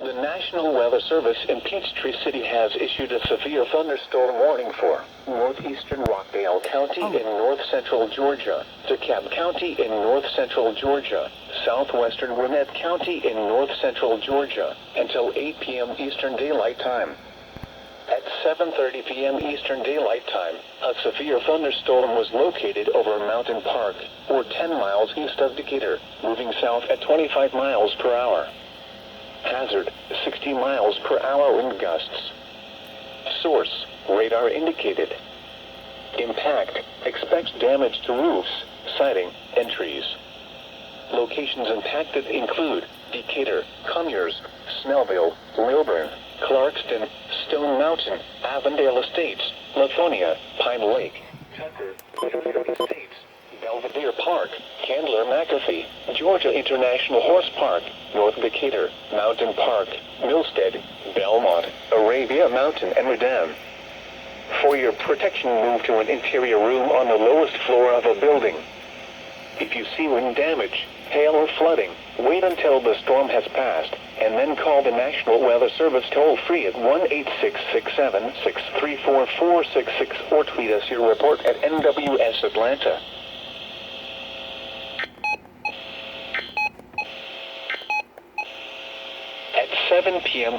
The National Weather Service in Peachtree City has issued a severe thunderstorm warning for northeastern Rockdale County in north-central Georgia, DeKalb County in north-central Georgia, southwestern Gwinnett County in north-central Georgia, until 8 p.m. Eastern Daylight Time. At 7:30 p.m. Eastern Daylight Time, a severe thunderstorm was located over Mountain Park, or 10 miles east of Decatur, moving south at 25 miles per hour. Hazard, 60 miles per hour wind gusts. Source, radar indicated. Impact, expects damage to roofs, siding, and trees. Locations impacted include Decatur, Conyers, Snellville, Lilburn, Clarkston, Stone Mountain, Avondale Estates, Lithonia, Pine Lake, Tucker, Estates, Belvedere Park, Candler McAfee, Georgia International Horse Park, North Decatur, Mountain Park, Milstead, Belmont, Arabia Mountain, and Redan. For your protection, move to an interior room on the lowest floor of a building. If you see wind damage, hail, or flooding, wait until the storm has passed, and then call the National Weather Service toll-free at 1-866-674-4666 or tweet us your report at NWS Atlanta. At 7 p.m.